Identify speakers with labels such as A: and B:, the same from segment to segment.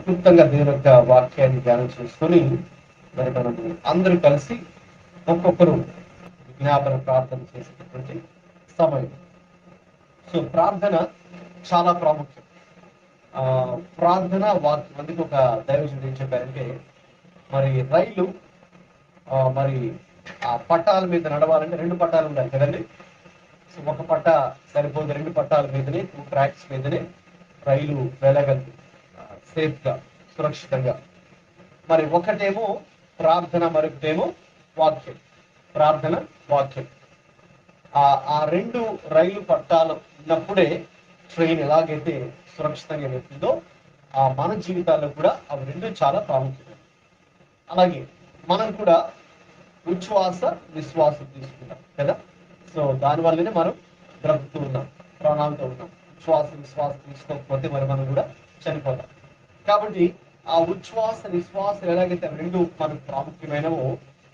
A: క్లుప్తంగా దేవుని యొక్క వాక్యాన్ని ధ్యానం చేసుకొని మరి మనం అందరూ కలిసి ఒక్కొక్కరు విజ్ఞాపన ప్రార్థన చేసేటటువంటి సమయం. సో ప్రార్థన చాలా ప్రాముఖ్యం. ప్రార్థన వాక్యం. అందుకే ఒక దైవజనుడు ఏం చెప్పారంటే, మరి రైలు మరి ఆ పట్టాల మీద నడవాలంటే 2 పట్టాలు ఉండాలి కదండి. సో ఒక పట్ట సరిపోదు, 2 పట్టాల మీదనే, 2 ట్రాక్స్ మీదనే రైలు వెళ్ళగలదు సేఫ్ గా, సురక్షితంగా. మరి ఒకటేమో ప్రార్థన, మరొకటేమో వాక్యం. ప్రార్థన, వాక్యం. ఆ 2 రైలు పట్టాలు ఉన్నప్పుడే ట్రైన్ ఎలాగైతే సురక్షితంగా వెళ్తుందో మన జీవితాల్లో కూడా అవి 2 చాలా ప్రాముఖ్యమైనవి. అలాగే మనం కూడా ఉచ్ఛ్వాస విశ్వాసం తీసుకుంటాం కదా. సో దానివల్లనే మనం బ్రతుకుతూ ఉన్నాం, ప్రాణాలతో ఉన్నాం. ఉచ్ఛ్వాస విశ్వాసం తీసుకోకపోతే మరి మనం కూడా చనిపోతాం. కాబట్టి ఆ ఉచ్ఛ్వాస విశ్వాసం ఎలాగైతే 2 మనకు ప్రాముఖ్యమైనవో,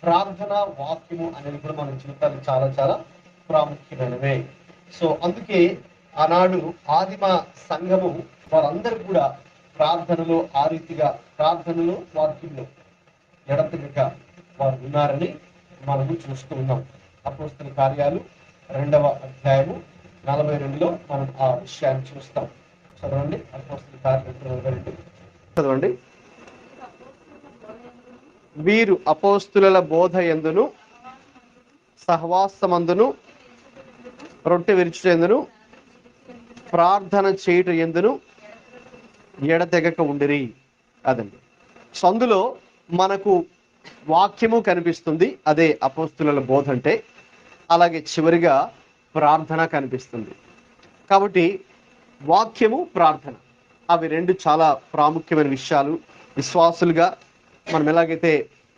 A: ప్రార్థన వాక్యము అనేది కూడా మన జీవితానికి చాలా చాలా ప్రాముఖ్యమైనవే. సో అందుకే ఆనాడు ఆదిమ సంఘము వారందరూ కూడా ప్రార్థనలో ఆ రీతిగా, ప్రార్థనలో వాక్యంలో ఎడతెగక వారు ఉన్నారని మనము చూస్తూ ఉన్నాం. అపోస్తలుల కార్యాలు 2వ అధ్యాయము 42లో మనం ఆ విషయాన్ని చూస్తాం. చదవండి. అపోస్తలుల కార్యాలు 42 చదవండి. వీరు అపోస్తుల బోధ యందును సహవాసమందును రొట్టె విరుచుటయందును ప్రార్థన చేయుట యందును ఎడతెగక ఉండిరి. అదండి. సో అందులో మనకు వాక్యము కనిపిస్తుంది, అదే అపోస్తుల బోధ అంటే. అలాగే చివరిగా ప్రార్థన కనిపిస్తుంది. కాబట్టి వాక్యము, ప్రార్థన అవి 2 చాలా ప్రాముఖ్యమైన విషయాలు. విశ్వాసులుగా మనం ఎలాగైతే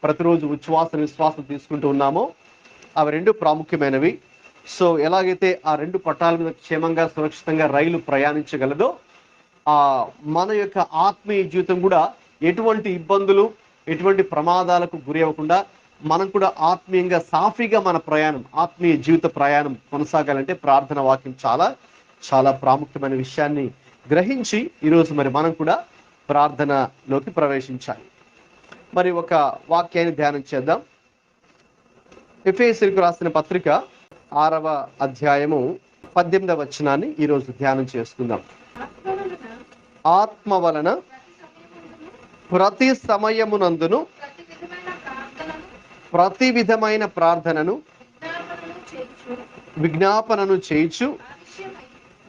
A: ప్రతిరోజు విశ్వాసం తీసుకుంటూ ఉన్నామో అవి 2 ప్రాముఖ్యమైనవి. సో ఎలాగైతే ఆ 2 పట్టాల మీద క్షేమంగా సురక్షితంగా రైలు ప్రయాణించగలదో, మన యొక్క ఆత్మీయ జీవితం కూడా ఎటువంటి ఇబ్బందులు, ఎటువంటి ప్రమాదాలకు గురి అవ్వకుండా మనం కూడా ఆత్మీయంగా సాఫీగా మన ప్రయాణం, ఆత్మీయ జీవిత ప్రయాణం కొనసాగాలంటే ప్రార్థన వాక్యం చాలా చాలా ప్రాముఖ్యమైన విషయాన్ని గ్రహించి ఈరోజు మరి మనం కూడా ప్రార్థనలోకి ప్రవేశించాలి. మరి ఒక వాక్యాన్ని ధ్యానం చేద్దాం. ఎఫెసీయులకు రాసిన పత్రిక 6వ అధ్యాయము 18వ వచనాన్ని ఈరోజు ధ్యానం చేసుకుందాం. ఆత్మ వలన ప్రతి సమయమునందును ప్రతి విధమైన ప్రార్థనను విజ్ఞాపనను చేయుచు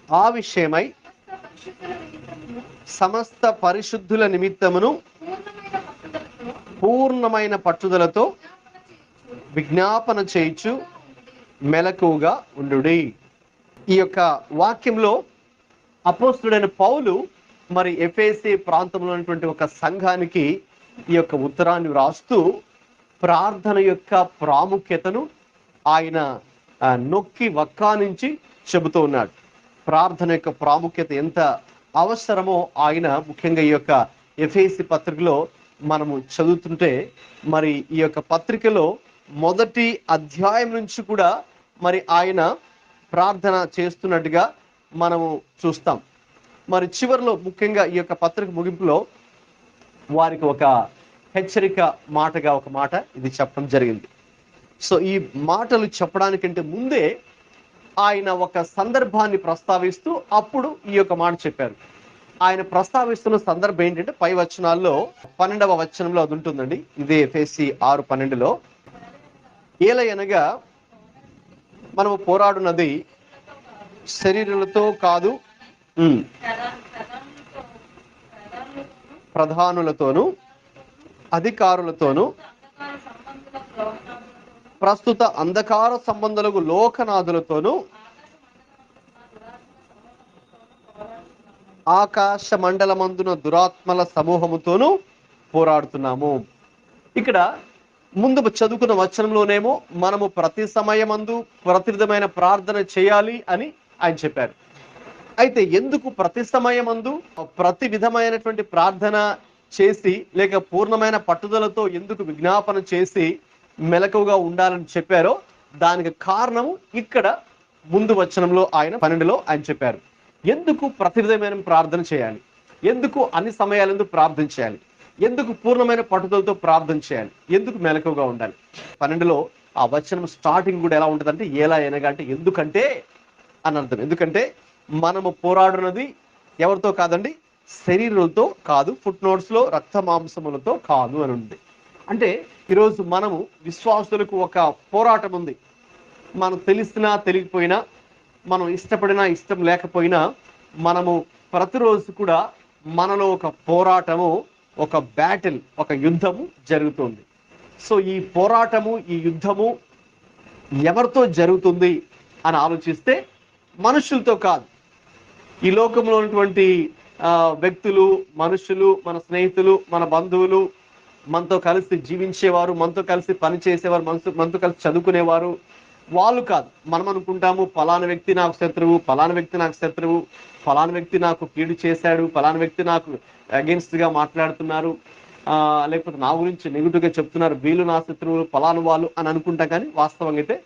A: ఆ విషయమై సమస్త పరిశుద్ధుల నిమిత్తమును పూర్ణమైన పట్టుదలతో విజ్ఞాపన చేయుచు మెలకువగా ఉండుడి. ఈ యొక్క వాక్యంలో అపోస్తుడైన పౌలు మరి ఎఫెసీ ప్రాంతంలో ఉన్నటువంటి ఒక సంఘానికి ఈ యొక్క ఉత్తరాన్ని వ్రాస్తూ ప్రార్థన యొక్క ప్రాముఖ్యతను ఆయన నొక్కి వక్కానించి చెబుతూ ఉన్నాడు. ప్రార్థన యొక్క ప్రాముఖ్యత ఎంత అవసరమో ఆయన ముఖ్యంగా ఈ యొక్క ఎఫెసీ పత్రికలో మనము చదువుతుంటే, మరి ఈ యొక్క పత్రికలో మొదటి అధ్యాయం నుంచి కూడా మరి ఆయన ప్రార్థన చేస్తున్నట్టుగా మనము చూస్తాం. మరి చివరిలో ముఖ్యంగా ఈ యొక్క పత్రిక ముగింపులో వారికి ఒక హెచ్చరిక మాటగా ఒక మాట ఇది చెప్పడం జరిగింది. సో ఈ మాటలు చెప్పడానికంటే ముందే ఆయన ఒక సందర్భాన్ని ప్రస్తావిస్తూ అప్పుడు ఈ యొక్క మాట చెప్పారు. ఆయన ప్రస్తావిస్తున్న సందర్భం ఏంటంటే పై వచనాల్లో 12వ వచనంలో అది ఉంటుందండి. ఇదే ఎఫెసీ 6:12లో, ఏలయనగా మనము పోరాడున్నది శరీరులతో కాదు, ప్రధానులతోనూ అధికారులతోనూ ప్రస్తుత అంధకార సంబంధులకు లోకనాథులతోనూ ఆకాశ మండలమందున దురాత్మల సమూహముతోనూ పోరాడుతున్నాము. ఇక్కడ ముందు చదువుకున్న వచనంలోనేమో మనము ప్రతి సమయమందు ప్రతి విధమైన ప్రార్థన చేయాలి అని ఆయన చెప్పారు. అయితే ఎందుకు ప్రతి సమయమందు ప్రతి విధమైనటువంటి ప్రార్థన చేసి లేక పూర్ణమైన పట్టుదలతో ఎందుకు విజ్ఞాపన చేసి మెలకువగా ఉండాలని చెప్పారో దానికి కారణము ఇక్కడ ముందు వచనంలో ఆయన 12లో ఆయన చెప్పారు. ఎందుకు ప్రతి విధమైన ప్రార్థన చేయాలి? ఎందుకు అన్ని సమయాలందు ప్రార్థన చేయాలి, ఎందుకు పూర్ణమైన పట్టుదలతో ప్రార్థన చేయాలి, ఎందుకు మెలకువగా ఉండాలి. 12లో ఆ వచనం స్టార్టింగ్ కూడా ఎలా ఉంటుందంటే ఎలా అనగా అంటే ఎందుకంటే అని అర్థం. ఎందుకంటే మనము పోరాడున్నది ఎవరితో కాదండి, శరీరులతో కాదు, ఫుట్ నోట్స్ లో రక్త మాంసములతో కాదు అని ఉంది. అంటే ఈరోజు మనము విశ్వాసులకు ఒక పోరాటం ఉంది. మనం తెలిసినా తెలియకపోయినా, మనం ఇష్టపడినా ఇష్టం లేకపోయినా, మనము ప్రతిరోజు కూడా మనలో ఒక పోరాటము, ఒక బ్యాటిల్, ఒక యుద్ధము జరుగుతుంది. సో ఈ పోరాటము, ఈ యుద్ధము ఎవరితో జరుగుతుంది అని ఆలోచిస్తే మనుషులతో కాదు. ఈ లోకంలో ఉన్నటువంటి వ్యక్తులు, మనుషులు, మన స్నేహితులు, మన బంధువులు, మనతో కలిసి జీవించేవారు, మనతో కలిసి పని చేసేవారు, మనతో కలిసి చదువుకునేవారు, వాళ్ళు కాదు. మనం అనుకుంటాము ఫలానా వ్యక్తి నాకు శత్రువు, ఫలానా వ్యక్తి నాకు శత్రువు, ఫలానా వ్యక్తి నాకు కీడు చేశాడు, ఫలానా వ్యక్తి నాకు అగెన్స్ట్ గా మాట్లాడుతున్నారు, లేకపోతే నా గురించి నెగిటివ్ గా చెప్తున్నారు, వీళ్ళు నా శత్రువులు, ఫలానా వాళ్ళు అని అనుకుంటాం. కానీ వాస్తవంగా అయితే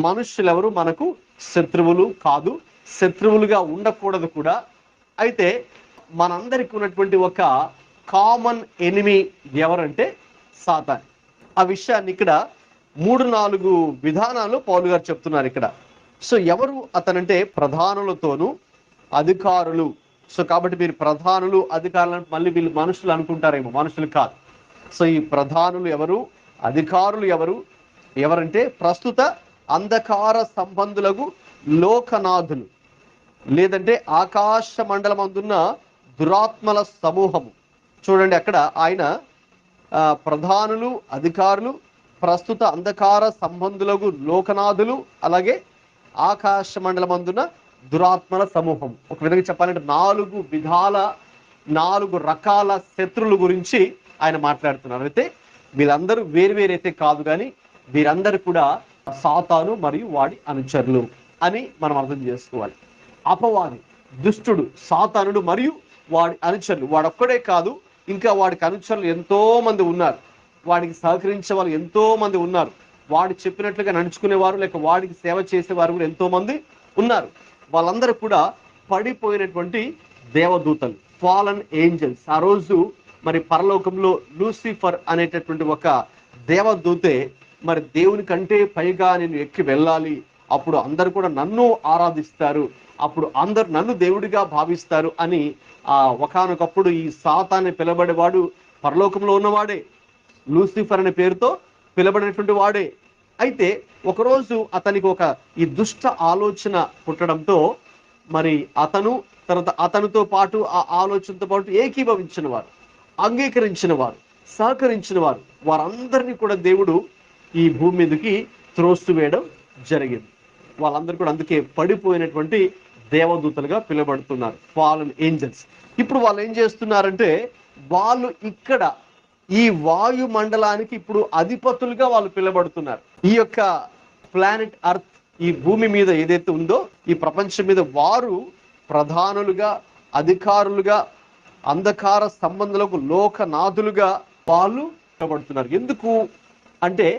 A: మనుషులు ఎవరు మనకు శత్రువులు కాదు, శత్రువులుగా ఉండకూడదు కూడా. అయితే మనందరికి ఉన్నటువంటి ఒక కామన్ ఎనిమీ ఎవరంటే సాతాన్. ఆ విషయాన్ని ఇక్కడ 3-4 విధానాలు పౌలు గారు చెప్తున్నారు ఇక్కడ. సో ఎవరు అతనంటే ప్రధానులతోనూ అధికారులు. సో కాబట్టి మీరు ప్రధానులు, అధికారులు మళ్ళీ వీళ్ళు మనుషులు అనుకుంటారేమో, మనుషులు కాదు. సో ఈ ప్రధానులు ఎవరు, అధికారులు ఎవరంటే ప్రస్తుత అంధకార సంబంధులకు లోకనాథులు, లేదంటే ఆకాశ మండలం అందున్న దురాత్మల సమూహము. చూడండి అక్కడ ఆయన ప్రధానులు, అధికారులు, ప్రస్తుత అంధకార సంబంధులకు లోకనాథులు, అలాగే ఆకాశ మండలం అందున్న దురాత్మల సమూహం. ఒక విధంగా చెప్పాలంటే 4 రకాల శత్రువుల గురించి ఆయన మాట్లాడుతున్నారు. అయితే వీళ్ళందరూ వేరువేరైతే కాదు, కానీ వీరందరూ కూడా సాతాను మరియు వాడి అనుచరులు అని మనం అర్థం చేసుకోవాలి. అపవాది, దుష్టుడు, సాతానుడు మరియు వాడి అనుచరులు. వాడొక్కడే కాదు, ఇంకా వాడికి అనుచరులు ఎంతో మంది ఉన్నారు, వాడికి సహకరించే వాళ్ళు ఎంతో మంది ఉన్నారు, వాడు చెప్పినట్లుగా నడుచుకునేవారు, లేక వాడికి సేవ చేసేవారు కూడా ఎంతో మంది ఉన్నారు. వాళ్ళందరూ కూడా పడిపోయినటువంటి దేవదూతలు, ఫాలన్ ఏంజల్స్. ఆ రోజు మరి పరలోకంలో లూసిఫర్ అనేటటువంటి ఒక దేవదూతే మరి దేవుని కంటే పైగా నేను ఎక్కి వెళ్ళాలి, అప్పుడు అందరు కూడా నన్ను ఆరాధిస్తారు, అప్పుడు అందరు నన్ను దేవుడిగా భావిస్తారు అని ఒకానొకప్పుడు ఈ సాతాన్ని పిలబడేవాడు పరలోకంలో ఉన్నవాడే, లూసిఫర్ అనే పేరుతో పిలబడినటువంటి వాడే. అయితే ఒకరోజు అతనికి ఈ దుష్ట ఆలోచన పుట్టడంతో మరి తర్వాత అతనితో పాటు ఆ ఆలోచనతో పాటు ఏకీభవించిన వారు, అంగీకరించిన వారు, సహకరించిన వారు, వారందరినీ కూడా దేవుడు ఈ భూమి మీదకి త్రోసివేయడం జరిగింది. వాళ్ళందరూ కూడా అందుకే పడిపోయినటువంటి దేవదూతలుగా పిలువబడుతున్నారు, ఫాలన్ ఏంజల్స్. ఇప్పుడు వాళ్ళు ఏం చేస్తున్నారంటే, వాళ్ళు ఇక్కడ ఈ వాయు మండలానికి ఇప్పుడు అధిపతులుగా వాళ్ళు పిలువబడుతున్నారు. ఈ యొక్క ప్లానెట్ అర్త్, ఈ భూమి మీద ఏదైతే ఉందో ఈ ప్రపంచం మీద వారు ప్రధానులుగా, అధికారులుగా, అంధకార సంబంధులకు లోకనాథులుగా వాళ్ళు పిలువబడుతున్నారు. ఎందుకు అంటే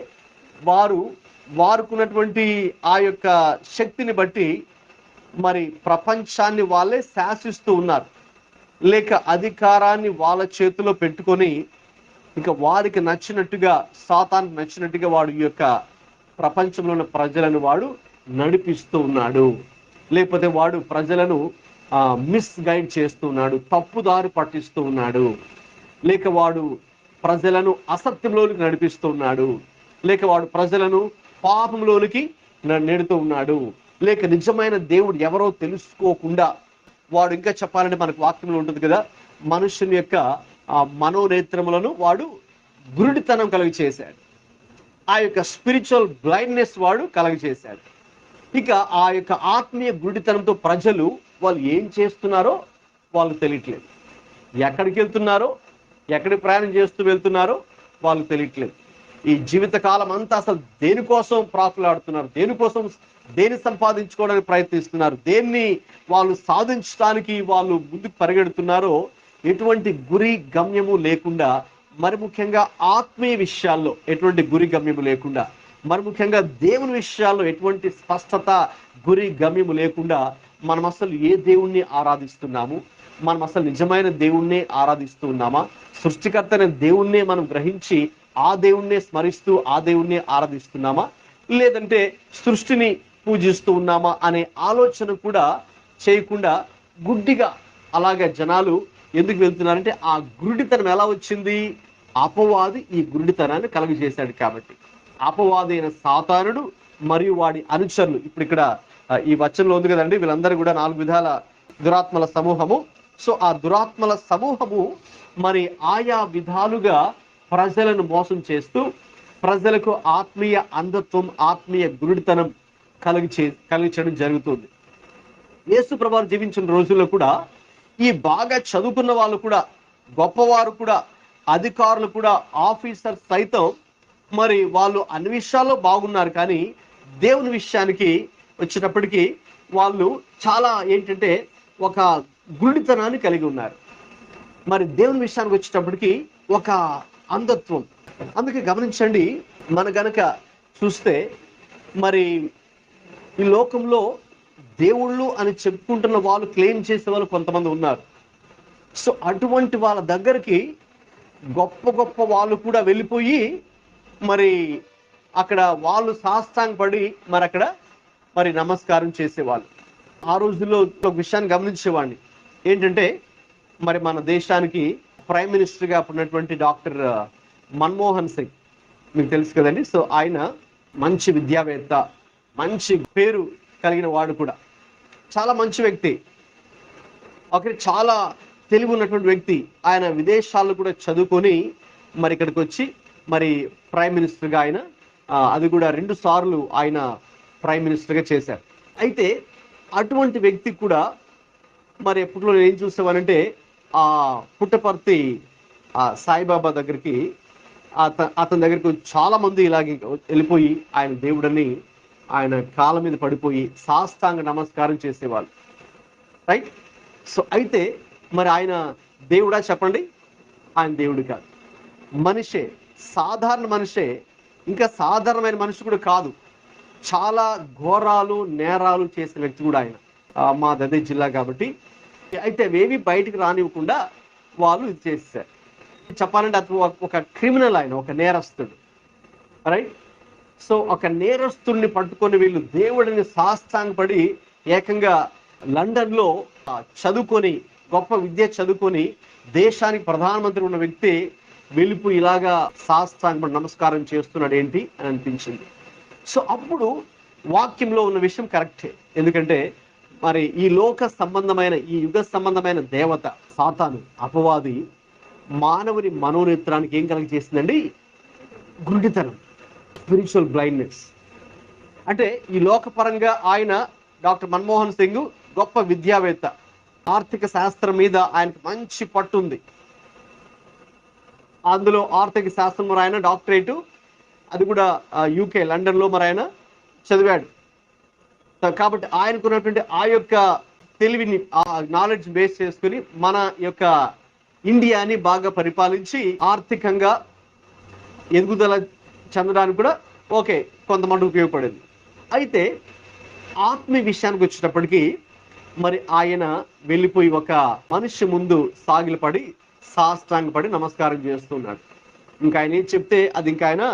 A: వారుకున్నటువంటి ఆ యొక్క శక్తిని బట్టి మరి ప్రపంచాన్ని వాళ్ళే శాసిస్తూ ఉన్నారు, లేక అధికారాన్ని వాళ్ళ చేతిలో పెట్టుకొని ఇంకా వారికి నచ్చినట్టుగా, సాతానికి నచ్చినట్టుగా వాడు ఈ యొక్క ప్రపంచంలో ఉన్న ప్రజలను వాడు నడిపిస్తూ ఉన్నాడు, లేకపోతే వాడు ప్రజలను మిస్గైడ్ చేస్తూ ఉన్నాడు, తప్పుదారి పట్టిస్తూ ఉన్నాడు, లేక వాడు ప్రజలను అసత్యంలోనికి నడిపిస్తూ ఉన్నాడు, లేక వాడు ప్రజలను పాపంలోనికి నెడుతూ ఉన్నాడు, లేక నిజమైన దేవుడు ఎవరో తెలుసుకోకుండా వాడు, ఇంకా చెప్పాలంటే మనకు వాక్యంలో ఉంటుంది కదా, మనుషుని యొక్క మనోనేత్రములను వాడు గురుడితనం కలిగి చేశాడు, ఆ యొక్క స్పిరిచువల్ బ్లైండ్నెస్ వాడు కలిగి చేశాడు. ఇక ఆ యొక్క ఆత్మీయ గురుడితనంతో ప్రజలు వాళ్ళు ఏం చేస్తున్నారో వాళ్ళు తెలియట్లేదు, ఎక్కడికి వెళ్తున్నారో, ఎక్కడికి ప్రయాణం చేస్తూ వెళ్తున్నారో వాళ్ళు తెలియట్లేదు. ఈ జీవిత కాలం అంతా అసలు దేనికోసం ప్రాకులాడుతున్నారు, దేన్ని సంపాదించుకోవడానికి ప్రయత్నిస్తున్నారు, దేన్ని వాళ్ళు సాధించడానికి వాళ్ళు ముందుకు పరిగెడుతున్నారో ఎటువంటి గురి గమ్యము లేకుండా, మరి ముఖ్యంగా ఆత్మీయ విషయాల్లో ఎటువంటి గురి గమ్యము లేకుండా, మరి ముఖ్యంగా దేవుని విషయాల్లో ఎటువంటి స్పష్టత, గురి గమ్యము లేకుండా మనం అసలు ఏ దేవుణ్ణి ఆరాధిస్తున్నాము,
B: మనం అసలు నిజమైన దేవుణ్ణే ఆరాధిస్తూ ఉన్నామా? సృష్టికర్త అనే దేవుణ్ణే మనం గ్రహించి ఆ దేవుణ్ణే స్మరిస్తూ ఆ దేవుణ్ణే ఆరాధిస్తున్నామా, లేదంటే సృష్టిని పూజిస్తూ ఉన్నామా అనే ఆలోచన కూడా చేయకుండా గుడ్డిగా అలాగే జనాలు ఎందుకు వెళ్తున్నారంటే ఆ గురుడితనం ఎలా వచ్చింది? అపవాది ఈ గురుడితనాన్ని కలుగజేశాడు కాబట్టి. అపవాది అయిన సాతానుడు మరియు వాడి అనుచరులు, ఇప్పుడు ఇక్కడ ఈ వచనంలో ఉంది కదండి, వీళ్ళందరూ కూడా 4 విధాల దురాత్మల సమూహము. సో ఆ దురాత్మల సమూహము మరి ఆయా విధాలుగా ప్రజలను మోసం చేస్తూ ప్రజలకు ఆత్మీయ అంధత్వం, ఆత్మీయ గురుడితనం కలిగించడం జరుగుతుంది. యేసు ప్రభువు జీవించిన రోజుల్లో కూడా ఈ బాగా చదువుకున్న వాళ్ళు కూడా, గొప్పవారు కూడా, అధికారులు కూడా, ఆఫీసర్ సైతం మరి వాళ్ళు అన్ని విషయాల్లో బాగున్నారు, కానీ దేవుని విషయానికి వచ్చేటప్పటికి వాళ్ళు చాలా ఏంటంటే ఒక గురుడితనాన్ని కలిగి ఉన్నారు. మరి దేవుని విషయానికి వచ్చేటప్పటికి ఒక అంధత్వం. అందుకే గమనించండి, మన గనక చూస్తే మరి ఈ లోకంలో దేవుళ్ళు అని చెప్పుకుంటున్న వాళ్ళు, క్లెయిమ్ చేసే వాళ్ళు కొంతమంది ఉన్నారు. సో అటువంటి వాళ్ళ దగ్గరికి గొప్ప గొప్ప వాళ్ళు కూడా వెళ్ళిపోయి మరి అక్కడ వాళ్ళు సాష్టాంగపడి మరి అక్కడ మరి నమస్కారం చేసేవాళ్ళు. ఆ రోజుల్లో ఒక విషయాన్ని గమనించేవాడిని ఏంటంటే, మరి మన దేశానికి ప్రైమ్ మినిస్టర్గా ఉన్నటువంటి డాక్టర్ మన్మోహన్ సింగ్ మీకు తెలుసు కదండి. సో ఆయన మంచి విద్యావేత్త, మంచి పేరు కలిగిన వాడు కూడా, చాలా మంచి వ్యక్తి, ఓకే, చాలా తెలివి ఉన్నటువంటి వ్యక్తి. ఆయన విదేశాల్లో కూడా చదువుకొని మరి ఇక్కడికి వచ్చి మరి ప్రైమ్ మినిస్టర్గా ఆయన అది కూడా 2 సార్లు ఆయన ప్రైమ్ మినిస్టర్గా చేశారు. అయితే అటువంటి వ్యక్తి కూడా మరి ఎప్పట్లో నేను ఏం చూసేవానంటే ఆ పుట్టపర్తి సాయిబాబా దగ్గరికి అతని దగ్గరికి చాలా మంది ఇలాగే వెళ్ళిపోయి ఆయన దేవుడని ఆయన కాళ్ళ మీద పడిపోయి సాష్టాంగ నమస్కారం చేసేవాళ్ళు, రైట్. సో అయితే మరి ఆయన దేవుడా చెప్పండి? ఆయన దేవుడు కాదు, మనిషే, సాధారణ మనిషే. ఇంకా సాధారణమైన మనిషి కూడా కాదు, చాలా ఘోరాలు నేరాలు చేసిన వ్యక్తి కూడా ఆయన. మా దదే జిల్లా కాబట్టి అయితే అవేవి బయటికి రానివ్వకుండా వాళ్ళు ఇది చేశారు. చెప్పాలంటే అతను ఒక క్రిమినల్, ఆయన ఒక నేరస్తుడు, రైట్. సో ఒక నేరస్తుడిని పట్టుకొని వీళ్ళు దేవుడిని సాష్టాంగపడి ఏకంగా లండన్లో చదువుకొని గొప్ప విద్య చదువుకొని దేశానికి ప్రధానమంత్రి ఉన్న వ్యక్తి వెళ్ళిపోయి ఇలాగా సాష్టాంగపడి నమస్కారం చేస్తున్నాడు ఏంటి అని అనిపించింది. సో అప్పుడు వాక్యంలో ఉన్న విషయం కరెక్టే. ఎందుకంటే మరి ఈ లోక సంబంధమైన, ఈ యుగ సంబంధమైన దేవత సాతాను, అపవాది మానవుని మనోనేత్రానికి ఏం కలిగి చేసిందండి? గురుడితనం, స్పిరిచువల్ బ్లైండ్నెస్. అంటే ఈ లోకపరంగా ఆయన డాక్టర్ మన్మోహన్ సింగ్ గొప్ప విద్యావేత్త, ఆర్థిక శాస్త్రం మీద ఆయనకు మంచి పట్టుంది. అందులో ఆర్థిక శాస్త్రం మరి ఆయన డాక్టరేటు, అది కూడా యూకే లండన్లో మరి ఆయన చదివాడు. కాబట్టి ఆయనకున్నటువంటి ఆ యొక్క తెలివిని, ఆ నాలెడ్జ్ బేస్ చేసుకుని మన యొక్క ఇండియాని బాగా పరిపాలించి ఆర్థికంగా ఎదుగుదల చెందడానికి కూడా ఓకే కొంతమంది ఉపయోగపడింది. అయితే ఆత్మీయ విషయానికి వచ్చేటప్పటికి మరి ఆయన వెళ్ళిపోయి ఒక మనిషి ముందు సాగిలపడి సాష్టాంగపడి నమస్కారం చేస్తున్నాడు. ఇంకా ఆయన ఏం చెప్తే అది ఇంకా ఆయన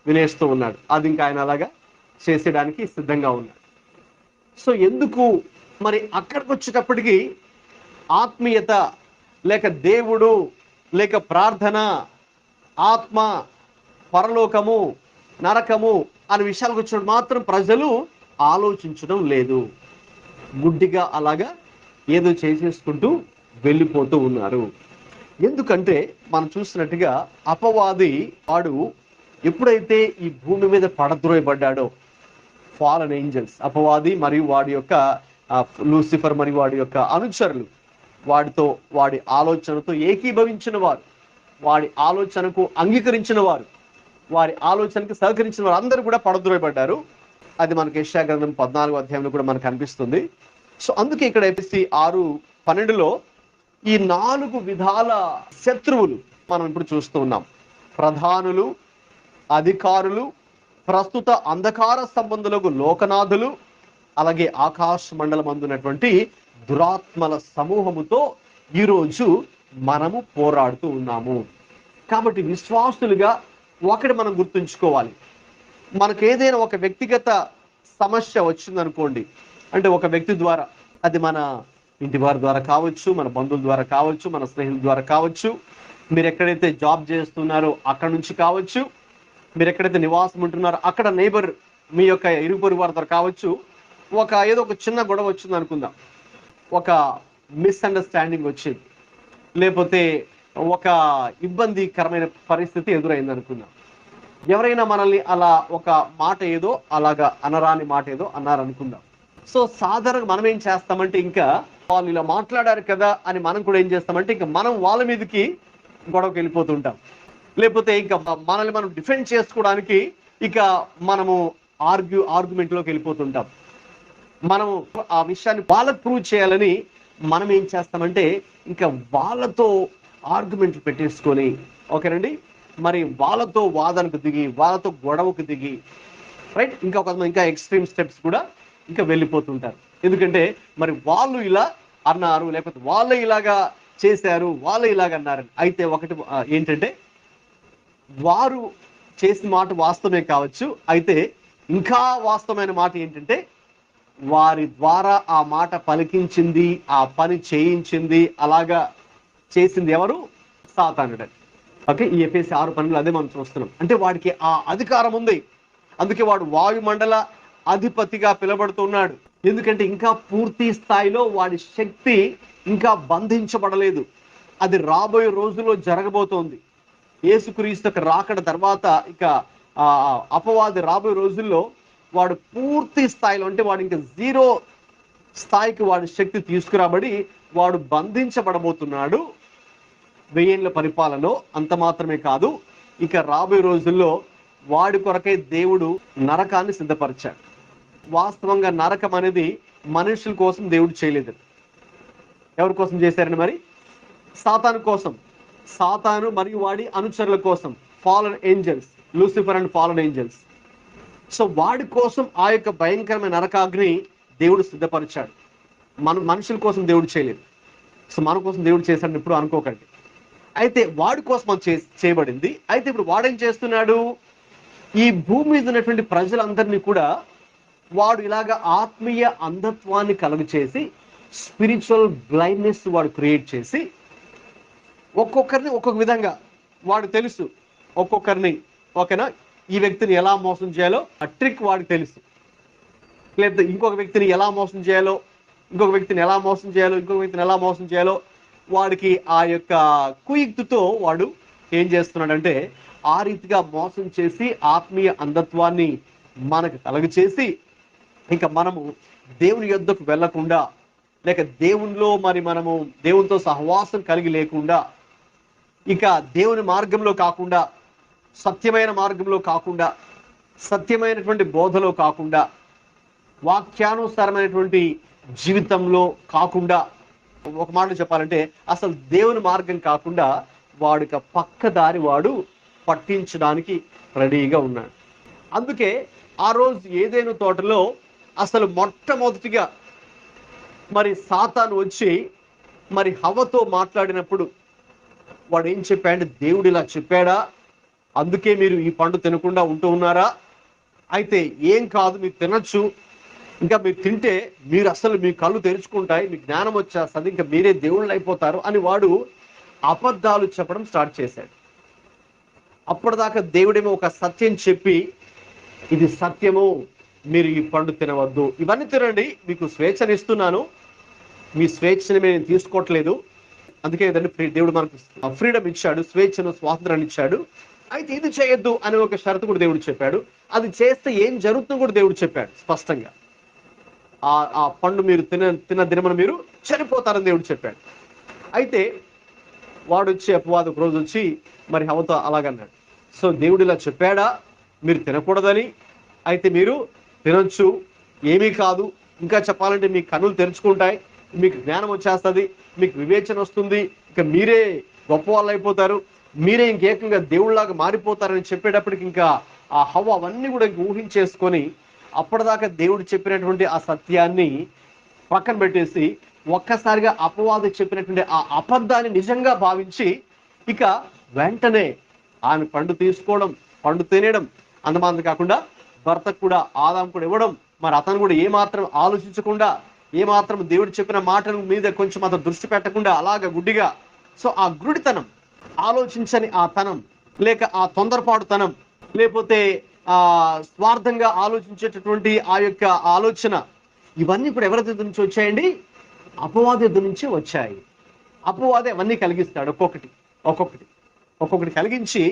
B: వినేస్తూ ఉన్నాడు, అది ఇంకా ఆయన అలాగా చేసేయడానికి సిద్ధంగా ఉన్నాడు. సో ఎందుకు మరి అక్కడికి వచ్చేటప్పటికి ఆత్మీయత లేక దేవుడు లేక ప్రార్థన, ఆత్మ, పరలోకము, నరకము అనే విషయాలకు వచ్చినప్పుడు మాత్రం ప్రజలు ఆలోచించడం లేదు, గుడ్డిగా అలాగా ఏదో చేసేసుకుంటూ వెళ్ళిపోతూ ఉన్నారు. ఎందుకంటే మనం చూసినట్టుగా అపవాది వాడు ఎప్పుడైతే ఈ భూమి మీద పడద్రోయబడ్డాడో, ఫాలన్ ఏంజల్స్, అపవాది మరియు వాడి యొక్క లూసిఫర్ మరియు వాడి యొక్క అనుచరులు, వాడితో వాడి ఆలోచనతో ఏకీభవించిన వారు, వాడి ఆలోచనకు అంగీకరించిన వారు, వారి ఆలోచనకు సహకరించిన వారు అందరూ కూడా పడద్రోయబడ్డారు. అది మనకి యెషయా గ్రంథం 14వ అధ్యాయంలో కూడా మనకు కనిపిస్తుంది. సో అందుకే ఇక్కడ ఎఫెసీ 6:12లో ఈ 4 విధాల శత్రువులు మనం ఇప్పుడు చూస్తూ ఉన్నాం. ప్రధానులు, అధికారులు, ప్రస్తుత అంధకార సంబంధులకు లోకనాథులు, అలాగే ఆకాశ మండలం అందున్నటువంటి దురాత్మల సమూహముతో ఈరోజు మనము పోరాడుతూ ఉన్నాము. కాబట్టి విశ్వాసులుగా ఒకటి మనం గుర్తుంచుకోవాలి, మనకు ఏదైనా ఒక వ్యక్తిగత సమస్య వచ్చిందనుకోండి, అంటే ఒక వ్యక్తి ద్వారా, అది మన ఇంటి వారి ద్వారా కావచ్చు, మన బంధువుల ద్వారా కావచ్చు, మన స్నేహితుల ద్వారా కావచ్చు, మీరు ఎక్కడైతే జాబ్ చేస్తున్నారో అక్కడ నుంచి కావచ్చు, మీరు ఎక్కడైతే నివాసం ఉంటున్నారో అక్కడ నైబర్, మీ యొక్క ఇరుగు పొరుగు వారి ద్వారా కావచ్చు, ఏదో ఒక చిన్న గొడవ వచ్చింది అనుకుందాం, ఒక మిస్అండర్స్టాండింగ్ వచ్చింది, లేకపోతే ఒక ఇబ్బందికరమైన పరిస్థితి ఎదురైంది అనుకుందాం. ఎవరైనా మనల్ని అలా ఒక మాట ఏదో అలాగా అనరాని మాట ఏదో అన్నారనుకుందాం. సో సాధారణంగా మనం ఏం చేస్తామంటే, ఇంకా వాళ్ళు ఇలా మాట్లాడారు కదా అని మనం కూడా ఏం చేస్తామంటే, ఇంకా మనం వాళ్ళ మీదకి గొడవకి వెళ్ళిపోతుంటాం. లేకపోతే ఇంకా మనల్ని మనం డిఫెండ్ చేసుకోవడానికి ఇక మనము ఆర్గ్యుమెంట్లోకి వెళ్ళిపోతుంటాం. మనం ఆ విషయాన్ని వాళ్ళకు ప్రూవ్ చేయాలని మనం ఏం చేస్తామంటే, ఇంకా వాళ్ళతో ఆర్గ్యుమెంట్లు పెట్టేసుకొని, ఓకేనండి, మరి వాళ్ళతో వాదనకు దిగి, వాళ్ళతో గొడవకు దిగి, రైట్, ఇంకా ఎక్స్ట్రీమ్ స్టెప్స్ కూడా ఇంకా వెళ్ళిపోతుంటారు. ఎందుకంటే మరి వాళ్ళు ఇలా అన్నారు, లేకపోతే వాళ్ళు ఇలాగా చేశారు, వాళ్ళు ఇలాగ అన్నారు. అయితే ఒకటి ఏంటంటే, వారు చేసిన మాట వాస్తవమే కావచ్చు, అయితే ఇంకా వాస్తవమైన మాట ఏంటంటే, వారి ద్వారా ఆ మాట పలికించింది, ఆ పని చేయించింది, అలాగా చేసింది ఎవరు? సాతానుడు. ఓకే, ఈ ఎఫెసీ 6:12 అదే మనం చూస్తున్నాం. అంటే వాడికి ఆ అధికారం ఉంది, అందుకే వాడు వాయుమండల అధిపతిగా పిలువబడుతున్నాడు. ఎందుకంటే ఇంకా పూర్తి స్థాయిలో వాడి శక్తి ఇంకా బంధించబడలేదు. అది రాబోయే రోజుల్లో జరగబోతోంది. యేసుక్రీస్తు రాకడ తర్వాత ఇక అపవాది రాబోయే రోజుల్లో వాడు పూర్తి స్థాయిలో, అంటే వాడు ఇంకా జీరో స్థాయికి వాడి శక్తి తీసుకురాబడి వాడు బంధించబడబోతున్నాడు 1000 ఏళ్ల పరిపాలనలో. అంత మాత్రమే కాదు, ఇక రాబోయే రోజుల్లో వాడి కొరకే దేవుడు నరకాన్ని సిద్ధపరిచాడు. వాస్తవంగా నరకం అనేది మనుషుల కోసం దేవుడు చేయలేదు. ఎవరి కోసం చేశారని? మరి సాతాను కోసం, సాతాను మరియు వాడి అనుచరుల కోసం, fallen angels, Lucifer and fallen angels. So వాడి కోసం ఆ యొక్క భయంకరమైన నరకాగ్ని దేవుడు సిద్ధపరిచాడు. మనుషుల కోసం దేవుడు చేయలేదు. సో మన కోసం దేవుడు చేశాడని ఇప్పుడు అనుకోకండి. అయితే వాడి కోసం అది చేయబడింది. అయితే ఇప్పుడు వాడేం చేస్తున్నాడు? ఈ భూమి మీద ఉన్నటువంటి ప్రజలందరినీ కూడా వాడు ఇలాగ ఆత్మీయ అంధత్వాన్ని కలుగు చేసి, స్పిరిచువల్ బ్లైండ్నెస్ వాడు క్రియేట్ చేసి, ఒక్కొక్కరిని ఒక్కొక్క విధంగా వాడు తెలుసు. ఒక్కొక్కరిని, ఓకేనా, ఈ వ్యక్తిని ఎలా మోసం చేయాలో ఆ ట్రిక్ వాడికి తెలుసు. లేకపోతే ఇంకొక వ్యక్తిని ఎలా మోసం చేయాలో, ఇంకొక వ్యక్తిని ఎలా మోసం చేయాలో, ఇంకొక వ్యక్తిని ఎలా మోసం చేయాలో వాడికి ఆ యొక్క కుయుక్తితో వాడు ఏం చేస్తున్నాడంటే, ఆ రీతిగా మోసం చేసి ఆత్మీయ అంధత్వాన్ని మనకు కలుగ చేసి, ఇంకా మనము దేవుని యొద్దకు వెళ్ళకుండా, లేక దేవునిలో మరి మనము దేవునితో సహవాసం కలిగి లేకుండా, ఇక దేవుని మార్గంలో కాకుండా, సత్యమైన మార్గంలో కాకుండా, సత్యమైనటువంటి బోధలో కాకుండా, వాక్యానుసారమైనటువంటి జీవితంలో కాకుండా, ఒక మాట చెప్పాలంటే అసలు దేవుని మార్గం కాకుండా వాడిక పక్కదారి వాడు పట్టించడానికి రెడీగా ఉన్నాడు. అందుకే ఆ రోజు ఏదైనా తోటలో అసలు మొట్టమొదటిగా మరి సాతాను వచ్చి మరి హవ్వతో మాట్లాడినప్పుడు వాడు ఏం చెప్పాడంటే, దేవుడు ఇలా చెప్పాడా, అందుకే మీరు ఈ పండు తినకుండా ఉంటూ ఉన్నారా? అయితే ఏం కాదు, మీరు తినచ్చు, ఇంకా మీరు తింటే మీరు అసలు మీ కళ్ళు తెరుచుకుంటాయి, మీ జ్ఞానం వచ్చేస్తుంది, ఇంకా మీరే దేవుళ్ళు అయిపోతారు అని వాడు అబద్ధాలు చెప్పడం స్టార్ట్ చేశాడు. అప్పటిదాకా దేవుడేమో ఒక సత్యం చెప్పి, ఇది సత్యము, మీరు ఈ పండు తినవద్దు, ఇవన్నీ తినండి, మీకు స్వేచ్ఛనిస్తున్నాను, మీ స్వేచ్ఛని నేను తీసుకోవట్లేదు, అందుకే ఏదంటే దేవుడు మనకు ఫ్రీడమ్ ఇచ్చాడు, స్వేచ్ఛను, స్వాతంత్రాన్ని ఇచ్చాడు. అయితే ఇది చేయొద్దు అనే ఒక షరతు కూడా దేవుడు చెప్పాడు. అది చేస్తే ఏం జరుగుతుందో కూడా దేవుడు చెప్పాడు స్పష్టంగా. ఆ పండు మీరు తిన్న దినమున మీరు చనిపోతారని దేవుడు చెప్పాడు. అయితే వాడు వచ్చి అపవాది ఒక రోజు వచ్చి మరి హవ్వతో అలాగన్నాడు, సో దేవుడు ఇలా చెప్పాడా మీరు తినకూడదని, అయితే మీరు తినొచ్చు, ఏమీ కాదు, ఇంకా చెప్పాలంటే మీ కన్నులు తెరుచుకుంటాయి, మీకు జ్ఞానం వచ్చేస్తుంది, మీకు వివేచన వస్తుంది, ఇక మీరే గొప్ప వాళ్ళు అయిపోతారు, మీరే ఇంకేకంగా దేవుళ్ళలాగా మారిపోతారని చెప్పేటప్పటికి ఇంకా ఆ హవ్వ అవన్నీ కూడా ఊహించేసుకొని అప్పటిదాకా దేవుడు చెప్పినటువంటి ఆ సత్యాన్ని పక్కన పెట్టేసి ఒక్కసారిగా అపవాది చెప్పినటువంటి ఆ అబద్ధాన్ని నిజంగా భావించి ఇక వెంటనే ఆమె పండు తీసుకోవడం, పండు తినేయడం, అంతమాత్రం కాకుండా భర్తకు కూడా ఆదాం కూడా ఇవ్వడం, మరి అతను కూడా ఏమాత్రం ఆలోచించకుండా, ఏమాత్రం దేవుడు చెప్పిన మాటల మీద కొంచెం అతను దృష్టి పెట్టకుండా అలాగ గుడ్డిగా, సో ఆ గుడితనం, ఆలోచించని ఆ తనం, లేక ఆ తొందరపాటుతనం, లేకపోతే ఆ స్వార్థంగా ఆలోచించేటటువంటి ఆ యొక్క ఆలోచన, ఇవన్నీ కూడా ఎవరి దగ్గర నుంచి వచ్చాయండి? అపవాది దగ్గర నుంచి వచ్చాయి. అపవాది అవన్నీ కలిగిస్తాడు, ఒక్కొక్కటి కలిగించి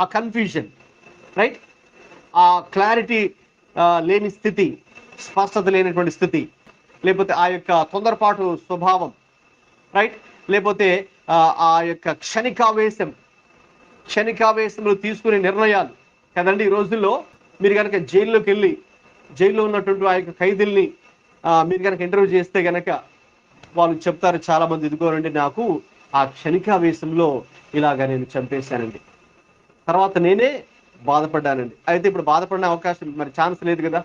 B: ఆ కన్ఫ్యూజన్, రైట్, ఆ క్లారిటీ లేని స్థితి, స్పష్టత లేనటువంటి స్థితి, లేకపోతే ఆ యొక్క తొందరపాటు స్వభావం, రైట్, లేకపోతే ఆ యొక్క క్షణికావేశంలో తీసుకునే నిర్ణయాలు కదండి. ఈ రోజుల్లో మీరు కనుక జైల్లోకి వెళ్ళి జైల్లో ఉన్నటువంటి ఆ యొక్క ఖైదీల్ని మీరు కనుక ఇంటర్వ్యూ చేస్తే కనుక వాళ్ళు చెప్తారు చాలా మంది, ఇదిగోనండి నాకు ఆ క్షణికావేశంలో ఇలాగా నేను చంపేశానండి, తర్వాత నేనే బాధపడ్డానండి. అయితే ఇప్పుడు బాధపడిన అవకాశం మరి ఛాన్స్ లేదు కదా,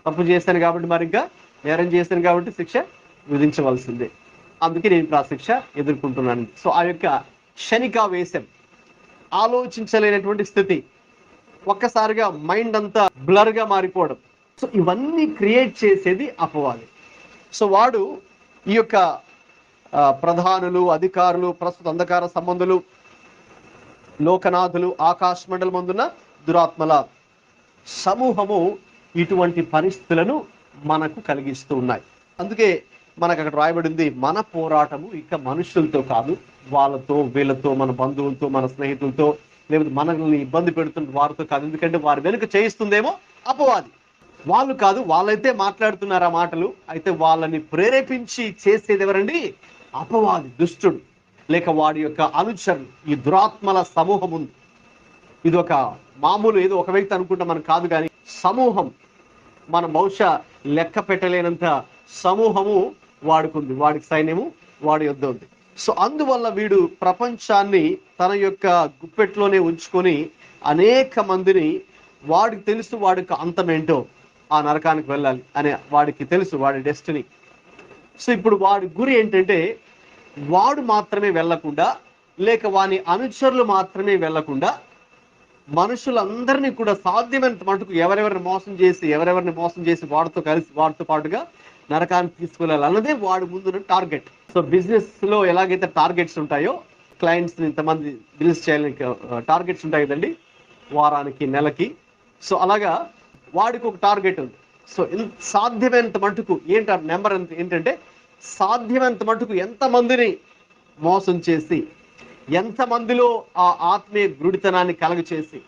B: తప్పు చేశాను కాబట్టి, మరి ఇంకా నేరం చేశాను కాబట్టి శిక్ష విధించవలసిందే, అందుకే నేను ఇప్పుడు ఆ శిక్ష ఎదుర్కొంటున్నాను. సో ఆ యొక్క క్షణికావేశం, ఆలోచించలేనటువంటి స్థితి, ఒక్కసారిగా మైండ్ అంతా బ్లర్గా మారిపోవడం, సో ఇవన్నీ క్రియేట్ చేసేది అపవాది. సో వాడు ఈ యొక్క ప్రధానులు, అధికారులు, ప్రస్తుత అంధకార సంబంధులు, లోకనాథులు, ఆకాశ మండలమందున దురాత్మల సమూహము ఇటువంటి పరిస్థితులను మనకు కలిగిస్తూ ఉన్నాయి. అందుకే మనకు అక్కడ రాయబడింది, మన పోరాటము ఇక మనుషులతో కాదు, వాళ్ళతో, వీళ్ళతో, మన బంధువులతో, మన స్నేహితులతో, లేకపోతే మనల్ని ఇబ్బంది పెడుతున్న వారితో కాదు. ఎందుకంటే వారి వెనుక చేయిస్తుందేమో అపవాది, వాళ్ళు కాదు. వాళ్ళైతే మాట్లాడుతున్నారు ఆ మాటలు, అయితే వాళ్ళని ప్రేరేపించి చేసేది ఎవరండి? అపవాది, దుష్టుడు, లేక వాడి యొక్క అనుచరులు, ఈ దురాత్మల సమూహం ఉంది. ఇది ఒక మామూలు ఏదో ఒక వ్యక్తి అనుకుంటా మనం కాదు, కానీ సమూహం, మన బహుశా లెక్క పెట్టలేనంత సమూహము వాడుకుంది, వాడికి సైన్యము వాడి యొద్ద ఉంది. సో అందువల్ల వీడు ప్రపంచాన్ని తన యొక్క గుప్పెట్లోనే ఉంచుకొని అనేక మందిని, వాడికి తెలుసు వాడికి అంతమేంటో, ఆ నరకానికి వెళ్ళాలి అనే వాడికి తెలుసు, వాడి డెస్టినీ. సో ఇప్పుడు వాడి గురి ఏంటంటే, వాడు మాత్రమే వెళ్ళకుండా, లేక వాని అనుచరులు మాత్రమే వెళ్ళకుండా, మనుషులందరినీ కూడా సాధ్యమైనంత మటుకు ఎవరెవరిని మోసం చేసి వాడితో పాటుగా నరకానికి తీసుకెళ్ళాలి అన్నదే వాడి ముందున్న టార్గెట్. సో బిజినెస్ లో ఎలాగైతే టార్గెట్స్ ఉంటాయో, క్లయింట్స్ ఇంతమంది బిల్స్ చేయాలని టార్గెట్స్ ఉంటాయి కదండి, వారానికి, నెలకి. సో అలాగా వాడికి ఒక టార్గెట్ ఉంది. సో సాధ్యమైనంత మటుకు నెంబర్ ఏంటంటే, సాధ్యమైనంత మటుకు ఎంతమందిని మోసం చేసి, ఎంతమందిలో ఆ ఆత్మీయ గుడితనాన్ని కలగచేసి,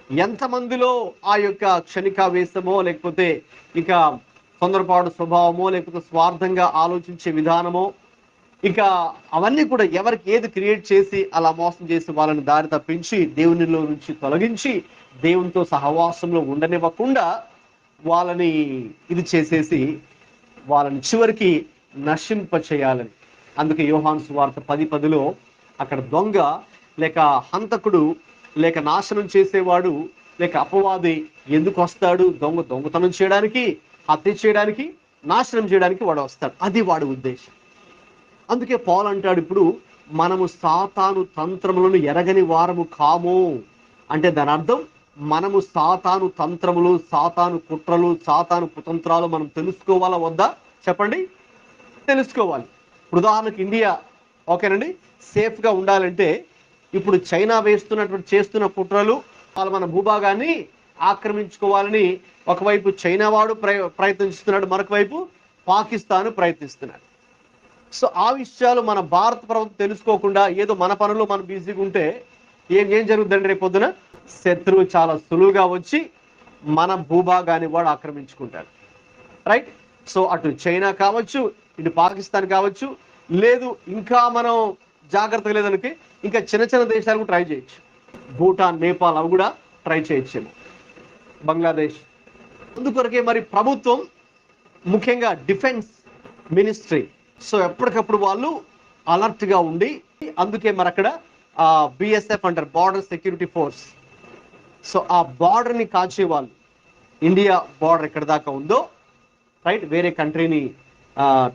B: ఎంతమందిలో ఆ యొక్క క్షణికావేశమో, లేకపోతే ఇక తొందరపాటు స్వభావమో, లేకపోతే స్వార్థంగా ఆలోచించే విధానమో, ఇక అవన్నీ కూడా ఎవరికి ఏది క్రియేట్ చేసి అలా మోసం చేసి వాళ్ళని దారి తప్పించి, దేవునిలో నుంచి తొలగించి, దేవునితో సహవాసంలో ఉండనివ్వకుండా వాళ్ళని ఇది చేసేసి వాళ్ళని చివరికి నశింప చేయాలని. అందుకే యోహాను సువార్త 10:10లో అక్కడ దొంగ, లేక హంతకుడు, లేక నాశనం చేసేవాడు, లేక అపవాది ఎందుకు వస్తాడు? దొంగతనం చేయడానికి, హత్య చేయడానికి, నాశనం చేయడానికి వాడు వస్తాడు. అది వాడి ఉద్దేశం. అందుకే పౌలు అంటాడు, ఇప్పుడు మనము సాతాను తంత్రములను ఎరగని వారము కాము అంటే దాని అర్థం, మనము సాతాను తంత్రములు, సాతాను కుట్రలు, సాతాను కుతంత్రాలు మనం తెలుసుకోవాలా వద్దా? చెప్పండి, తెలుసుకోవాలి. ఉదాహరణకు ఇండియా, ఓకేనండి, సేఫ్గా ఉండాలంటే ఇప్పుడు చైనా చేస్తున్న కుట్రలు, వాళ్ళు మన భూభాగాన్ని ఆక్రమించుకోవాలని ఒకవైపు చైనా వాడు ప్రయత్నిస్తున్నాడు, మరొక వైపు పాకిస్తాన్ ప్రయత్నిస్తున్నాడు. సో ఆ విషయాలు మన భారత ప్రభుత్వం తెలుసుకోకుండా ఏదో మన పనులు మనం బిజీగా ఉంటే ఏం జరుగుతుందండి? రేపు పొద్దున శత్రువు చాలా సులువుగా వచ్చి మన భూభాగాన్ని వాడు ఆక్రమించుకుంటాడు, రైట్? సో అటు చైనా కావచ్చు, ఇటు పాకిస్తాన్ కావచ్చు, లేదు ఇంకా మనం జాగ్రత్తగా లేదనికి ఇంకా చిన్న చిన్న దేశాలు కూడా ట్రై చేయొచ్చు. భూటాన్, నేపాల్ అవి కూడా ట్రై చేయొచ్చేమో, బంగ్లాదేశ్. అందుకొరకే మరి ప్రభుత్వం, ముఖ్యంగా డిఫెన్స్ మినిస్ట్రీ, సో ఎప్పటికప్పుడు వాళ్ళు అలర్ట్గా ఉండి, అందుకే మరి అక్కడ బిఎస్ఎఫ్ అంటారు, బార్డర్ సెక్యూరిటీ ఫోర్స్. సో ఆ బార్డర్ని కాచే వాళ్ళు, ఇండియా బార్డర్ ఎక్కడ దాకా ఉందో, రైట్, వేరే కంట్రీని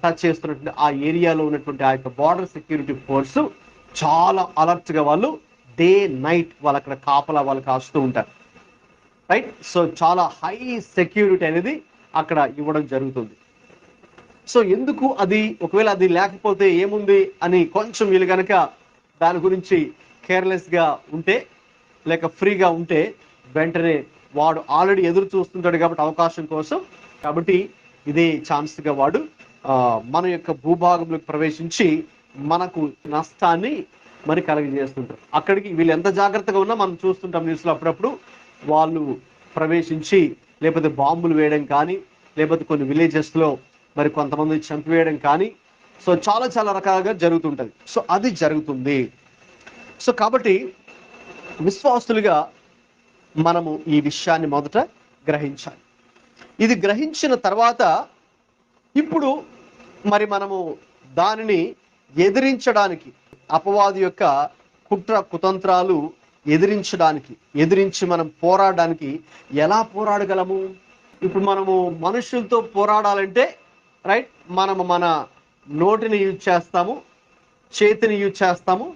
B: టచ్ చేస్తున్నటువంటి ఆ ఏరియాలో ఉన్నటువంటి ఆ యొక్క బార్డర్ సెక్యూరిటీ ఫోర్స్ చాలా అలర్ట్ గా వాళ్ళు డే నైట్ వాళ్ళు అక్కడ కాపలా వాళ్ళు కాస్తూ ఉంటారు. రైట్. సో చాలా హై సెక్యూరిటీ అనేది అక్కడ ఇవ్వడం జరుగుతుంది. సో ఎందుకు అది, ఒకవేళ అది లేకపోతే ఏముంది అని కొంచెం వీళ్ళు కనుక దాని గురించి కేర్లెస్ గా ఉంటే, లేక ఫ్రీగా ఉంటే, వెంటనే వాడు ఆల్రెడీ ఎదురు చూస్తుంటాడు కాబట్టి అవకాశం కోసం, కాబట్టి ఇదే ఛాన్స్ గా వాడు మన యొక్క భూభాగంలోకి ప్రవేశించి మనకు నష్టాన్ని మరి కలగజేస్తుంటారు. అక్కడికి వీళ్ళు ఎంత జాగ్రత్తగా ఉన్నా మనం చూస్తుంటాం న్యూస్లో అప్పుడప్పుడు వాళ్ళు ప్రవేశించి లేకపోతే బాంబులు వేయడం కానీ, లేకపోతే కొన్ని విలేజెస్లో మరి కొంతమంది చంపివేయడం కానీ, సో చాలా చాలా రకాలుగా జరుగుతుంటది. సో అది జరుగుతుంది. సో కాబట్టి విశ్వాసులుగా మనము ఈ విషయాన్ని మొదట గ్రహించాలి. ఇది గ్రహించిన తర్వాత ఇప్పుడు మరి మనము దానిని ఎదిరించడానికి, అపవాది యొక్క కుట్ర కుతంత్రాలు ఎదిరించి మనం పోరాడడానికి ఎలా పోరాడగలము? ఇప్పుడు మనము మనుషులతో పోరాడాలంటే రైట్, మనము మన నోటిని యూజ్ చేస్తాము, చేతిని యూజ్ చేస్తాము,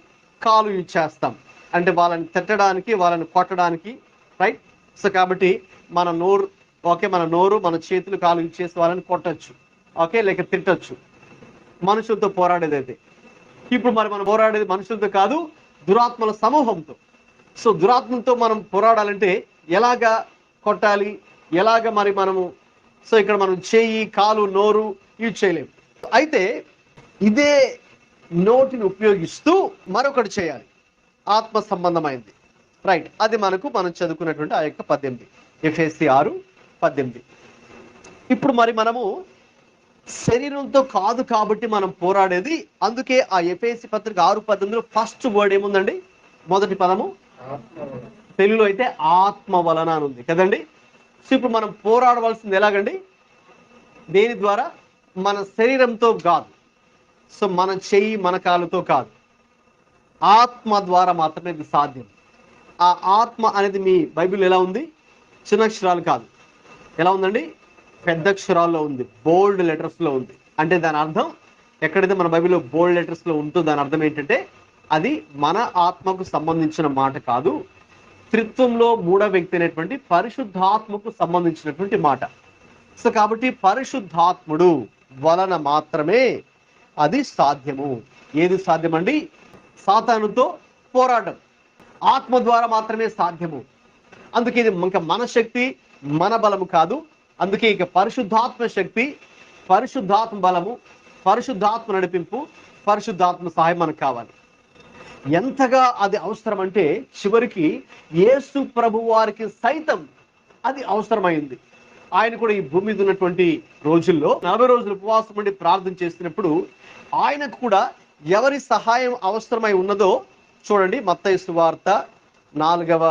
B: కాలు యూజ్ చేస్తాం, అంటే వాళ్ళని తిట్టడానికి, వాళ్ళని కొట్టడానికి. రైట్. సో కాబట్టి మన నోరు ఓకే, మన నోరు, మన చేతులు, కాలు యూజ్ చేసి వాళ్ళని కొట్టచ్చు, ఓకే, లేక తిట్టచ్చు మనుషులతో పోరాడేదైతే. ఇప్పుడు మరి మనం పోరాడేది మనుషులతో కాదు, దురాత్మల సమూహంతో. సో దురాత్మలతో మనం పోరాడాలంటే ఎలాగా కొట్టాలి, ఎలాగ మరి మనము, సో ఇక్కడ మనం చేయి, కాలు, నోరు యూజ్ చేయలేము. అయితే ఇదే నోటిని ఉపయోగిస్తూ మరొకటి చేయాలి, ఆత్మ సంబంధమైంది. రైట్. అది మనం చదువుకున్నటువంటి ఆ యొక్క 18, ఎఫెసీ 6:18. ఇప్పుడు మరి మనము శరీరంతో కాదు కాబట్టి మనం పోరాడేది. అందుకే ఆ ఎఫెసీ పత్రిక 6:18లో ఫస్ట్ వర్డ్ ఏముందండి? మొదటి పదము తెలుగులో అయితే ఆత్మ వలన అని ఉంది కదండి. సో ఇప్పుడు మనం పోరాడవలసింది ఎలాగండి? దేని ద్వారా? మన శరీరంతో కాదు, సో మన చెయ్యి, మన కాలుతో కాదు, ఆత్మ ద్వారా మాత్రమే ఇది సాధ్యం. ఆ ఆత్మ అనేది మీ బైబిల్ ఎలా ఉంది? చిన్న అక్షరాలు కాదు, ఎలా ఉందండి? పెద్ద అక్షరాల్లో ఉంది, బోల్డ్ లెటర్స్లో ఉంది. అంటే దాని అర్థం, ఎక్కడైతే మన బైబిల్లో బోల్డ్ లెటర్స్లో ఉంటుందో దాని అర్థం ఏంటంటే అది మన ఆత్మకు సంబంధించిన మాట కాదు, త్రిత్వంలో మూడవ వ్యక్తి అయినటువంటి పరిశుద్ధాత్మకు సంబంధించినటువంటి మాట. సో కాబట్టి పరిశుద్ధాత్ముడు వలన మాత్రమే అది సాధ్యము. ఏది సాధ్యమండి? సాతానుతో పోరాటం ఆత్మ ద్వారా మాత్రమే సాధ్యము. అందుకే ఇది ఇంకా మన శక్తి, మన బలము కాదు. అందుకే ఇక పరిశుద్ధాత్మ శక్తి, పరిశుద్ధాత్మ బలము, పరిశుద్ధాత్మ నడిపింపు, పరిశుద్ధాత్మ సహాయం మనకు కావాలి. ఎంతగా అది అవసరం అంటే చివరికి యేసు ప్రభు వారికి సైతం అది అవసరమైంది. ఆయన కూడా ఈ భూమి మీద ఉన్నటువంటి రోజుల్లో 40 రోజులు ఉపవాసం ఉండి ప్రార్థన చేసినప్పుడు ఆయనకు కూడా ఎవరి సహాయం అవసరమై ఉన్నదో చూడండి. మత్తయి సువార్త 4వ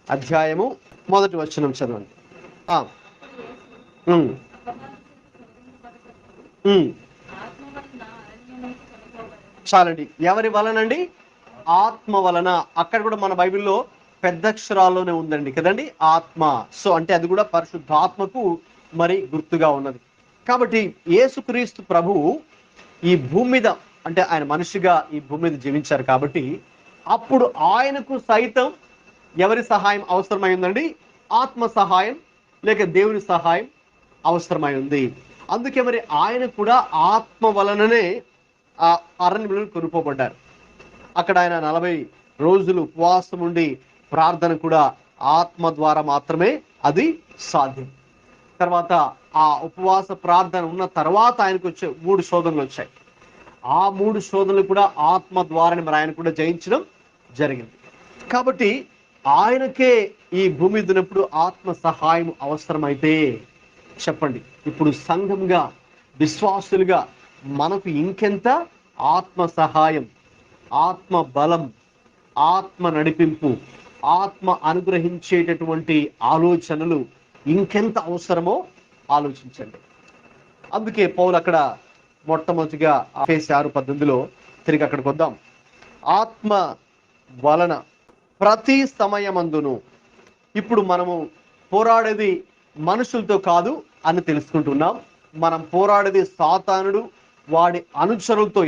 B: అధ్యాయము 1వ వచనం చదవండి. చాలండి. ఎవరి వలనండి? ఆత్మ వలన. అక్కడ కూడా మన బైబిల్లో పెద్ద అక్షరాల్లోనే ఉందండి కదండి, ఆత్మ. సో అంటే అది కూడా పరిశుద్ధాత్మకు మరి గుర్తుగా ఉన్నది. కాబట్టి యేసుక్రీస్తు ప్రభువు ఈ భూమి మీద, అంటే ఆయన మనిషిగా ఈ భూమి మీద జీవించారు కాబట్టి అప్పుడు ఆయనకు సైతం ఎవరి సహాయం అవసరమై ఉందండి? ఆత్మ సహాయం లేక దేవుని సహాయం అవసరమై ఉంది. అందుకే మరి ఆయన కూడా ఆత్మ వలననే ఆ అరణ్యంలో కొనుక్కోబడ్డారు. అక్కడ ఆయన 40 రోజులు ఉపవాసం ఉండి ప్రార్థన కూడా ఆత్మ ద్వారా మాత్రమే అది సాధ్యం. తర్వాత ఆ ఉపవాస ప్రార్థన ఉన్న తర్వాత ఆయనకు వచ్చే 3 శోధనలు వచ్చాయి. ఆ 3 శోధనలు కూడా ఆత్మ ద్వారానే మరి ఆయన కూడా జయించడం జరిగింది. కాబట్టి ఆయనకే ఈ భూమి దున్నప్పుడు ఆత్మ సహాయం అవసరమైతే చెప్పండి, ఇప్పుడు సంఘంగా, విశ్వాసులుగా మనకు ఇంకెంత ఆత్మ సహాయం, ఆత్మ బలం, ఆత్మ నడిపింపు, ఆత్మ అనుగ్రహించేటటువంటి ఆలోచనలు ఇంకెంత అవసరమో ఆలోచించండి. అందుకే పౌలు అక్కడ మొట్టమొదటిగా ఎఫెసీ 6:18లో తిరిగి అక్కడికి వద్దాం. ఆత్మ వలన ప్రతి సమయమందును. ఇప్పుడు మనము పోరాడేది మనుషులతో కాదు అని తెలుసుకుంటున్నాం. మనం పోరాడేది సాతానుడు వాడి అనుచరులతో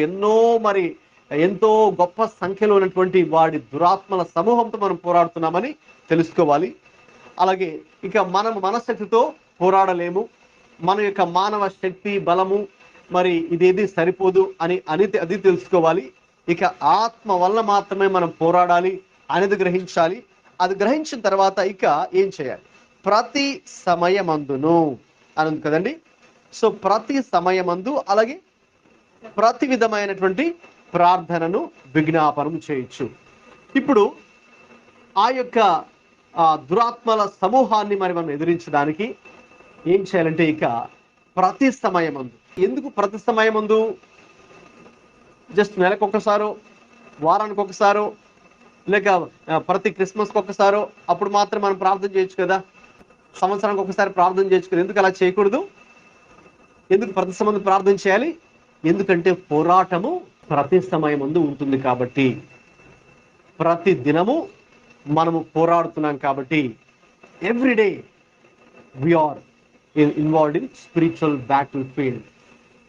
B: ఎంతో గొప్ప సంఖ్యలో ఉన్నటువంటి వాడి దురాత్మల సమూహంతో మనం పోరాడుతున్నామని తెలుసుకోవాలి. అలాగే ఇక మనం మనశక్తితో పోరాడలేము. మన యొక్క మానవ శక్తి బలము మరి ఇదేది సరిపోదు అది తెలుసుకోవాలి. ఇక ఆత్మ వల్ల మాత్రమే మనం పోరాడాలి అనేది గ్రహించాలి. అది గ్రహించిన తర్వాత ఇక ఏం చేయాలి? ప్రతి సమయమందును అని ఉంది కదండి. సో ప్రతి సమయమందు అలాగే ప్రతి విధమైనటువంటి ప్రార్థనను విజ్ఞాపనం చేయొచ్చు. ఇప్పుడు ఆ యొక్క దురాత్మల సమూహాన్ని మరి మనం ఎదిరించడానికి ఏం చేయాలంటే ఇక ప్రతి సమయమందు. ఎందుకు ప్రతి సమయమందు? జస్ట్ నెలకు ఒకసారో వారానికి ఒకసారో లేక ప్రతి క్రిస్మస్కి ఒకసారో అప్పుడు మాత్రం మనం ప్రార్థన చేయొచ్చు కదా. సంవత్సరానికి ఒకసారి ప్రార్థన చేయొచ్చు కదా. ఎందుకు అలా చేయకూడదు? ఎందుకు ప్రతి సమయం ప్రార్థన చేయాలి? ఎందుకంటే పోరాటము ప్రతి సమయమందు ఉంటుంది కాబట్టి, ప్రతి దినము మనము పోరాడుతున్నాం కాబట్టి everyday we are involved in spiritual battle field.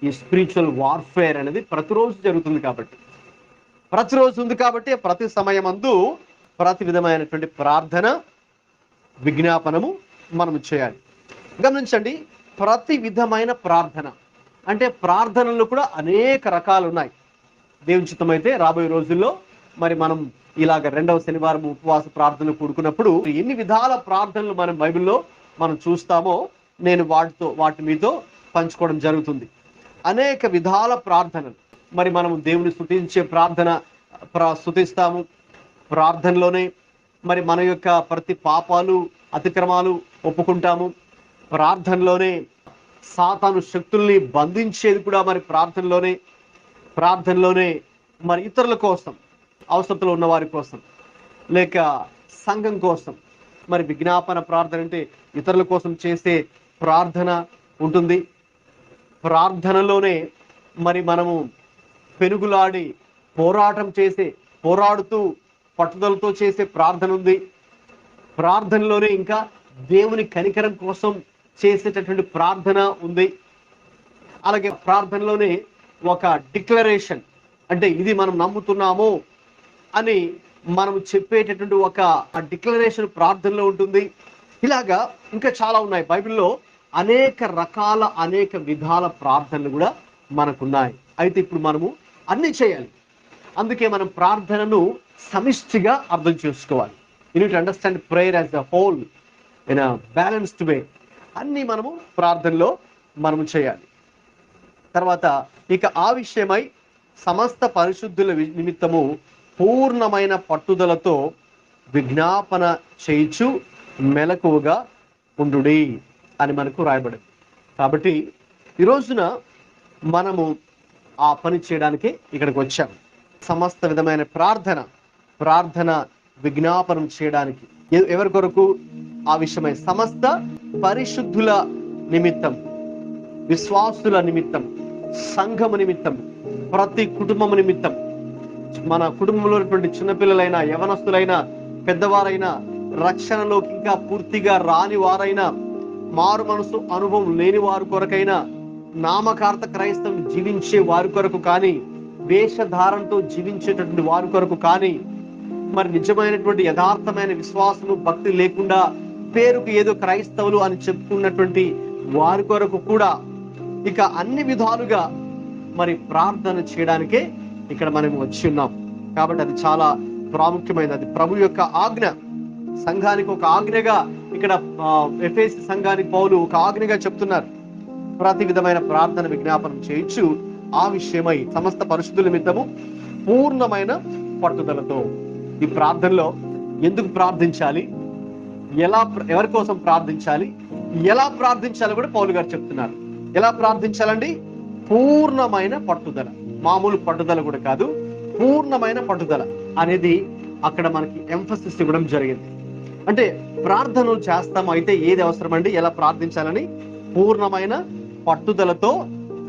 B: ఈ స్పిరిచువల్ వార్ఫేర్ అనేది ప్రతిరోజు జరుగుతుంది కాబట్టి, ప్రతిరోజు ఉంది కాబట్టి ప్రతి సమయమందు ప్రతి విధమైనటువంటి ప్రార్థన విజ్ఞాపనము మనము చేయాలి. గమనించండి, ప్రతి విధమైన ప్రార్థన అంటే ప్రార్థనలు కూడా అనేక రకాలు ఉన్నాయి. దేవుని చిత్తమైతే రాబోయే రోజుల్లో మరి మనం ఇలాగ 2వ శనివారం ఉపవాస ప్రార్థనలు కూడుకున్నప్పుడు ఎన్ని విధాల ప్రార్థనలు మనం బైబిల్లో మనం చూస్తామో నేను వాటి మీతో పంచుకోవడం జరుగుతుంది. అనేక విధాల ప్రార్థనలు మరి మనం దేవుని స్తుతించే స్తుతిస్తాము. ప్రార్థనలోనే మరి మన యొక్క ప్రతి పాపాలు అతిక్రమాలు ఒప్పుకుంటాము. ప్రార్థనలోనే సాతాను శక్తుల్ని బంధించేది కూడా మరి ప్రార్థనలోనే మరి ఇతరుల కోసం, అవసరతలో ఉన్న వారి కోసం లేక సంఘం కోసం మరి విజ్ఞాపన ప్రార్థన అంటే ఇతరుల కోసం చేసే ప్రార్థన ఉంటుంది. ప్రార్థనలోనే మరి మనము పెనుగులాడి పోరాడుతూ పట్టుదలతో చేసే ప్రార్థన ఉంది. ప్రార్థనలోనే ఇంకా దేవుని కనికరం కోసం చేసేటటువంటి ప్రార్థన ఉంది. అలాగే ప్రార్థనలోనే ఒక డిక్లరేషన్ అంటే ఇది మనం నమ్ముతున్నాము అని మనం చెప్పేటటువంటి ఒక డిక్లరేషన్ ప్రార్థనలో ఉంటుంది. ఇలాగా ఇంకా చాలా ఉన్నాయి. బైబిల్లో అనేక విధాల ప్రార్థనలు కూడా మనకున్నాయి. అయితే ఇప్పుడు మనము అన్ని చేయాలి. అందుకే మనం ప్రార్థనను సమిష్టిగా అర్థం చేసుకోవాలి. You need to understand prayer as the whole in a balanced way. అన్ని మనము ప్రార్థనలో మనము చేయాలి. తర్వాత ఇక ఆ విషయమై సమస్త పరిశుద్ధుల నిమిత్తము పూర్ణమైన పట్టుదలతో విజ్ఞాపన చేయించు మెలకువగా ఉండుడి అని మనకు రాయబడింది. కాబట్టి ఈ రోజున మనము ఆ పని చేయడానికి ఇక్కడికి వచ్చాము. సమస్త విధమైన ప్రార్థన విజ్ఞాపనం చేయడానికి ఎవరి కొరకు? ఆ విషయమై సమస్త పరిశుద్ధుల నిమిత్తం, విశ్వాసుల నిమిత్తం, సంఘము నిమిత్తం, ప్రతి కుటుంబము నిమిత్తం, మన కుటుంబంలో ఉన్నటువంటి చిన్నపిల్లలైనా యవనస్తులైనా పెద్దవారైనా రక్షణలోకి ఇంకా పూర్తిగా రాని వారైనా మారు మనసు అనుభవం లేని వారి కొరకైనా నామకార్థ క్రైస్తవం జీవించే వారి కొరకు కానీ వేషధారణతో జీవించేటటువంటి వారి కొరకు కానీ మరి నిజమైనటువంటి యథార్థమైన విశ్వాసము భక్తి లేకుండా పేరుకు ఏదో క్రైస్తవులు అని చెప్పుకున్నటువంటి వారి కొరకు కూడా ఇక అన్ని విధాలుగా మరి ప్రార్థన చేయడానికే ఇక్కడ మనం వచ్చి ఉన్నాం. కాబట్టి అది చాలా ప్రాముఖ్యమైనది. అది ప్రభు యొక్క ఆజ్ఞ. సంఘానికి ఒక ఆజ్ఞగా ఇక్కడ ఎఫెసీ సంఘానికి పౌలు ఒక ఆజ్ఞగా చెప్తున్నారు. ప్రతి విధమైన ప్రార్థన విజ్ఞాపనం చేయొచ్చు. ఆ విషయమై సమస్త పరిశుద్ధుల నిమిత్తము పూర్ణమైన పట్టుదలతో. ఈ ప్రార్థనలో ఎందుకు ప్రార్థించాలి, ఎవరి కోసం ప్రార్థించాలి, ఎలా ప్రార్థించాలో కూడా పౌలు గారు చెప్తున్నారు. ఎలా ప్రార్థించాలండి? పూర్ణమైన పట్టుదల. మామూలు పట్టుదల కూడా కాదు, పూర్ణమైన పట్టుదల అనేది అక్కడ మనకి ఎంఫసిస్ ఇవ్వడం జరిగింది. అంటే ప్రార్థనలు చేస్తాము, అయితే ఏది అవసరం అండి, ఎలా ప్రార్థించాలని? పూర్ణమైన పట్టుదలతో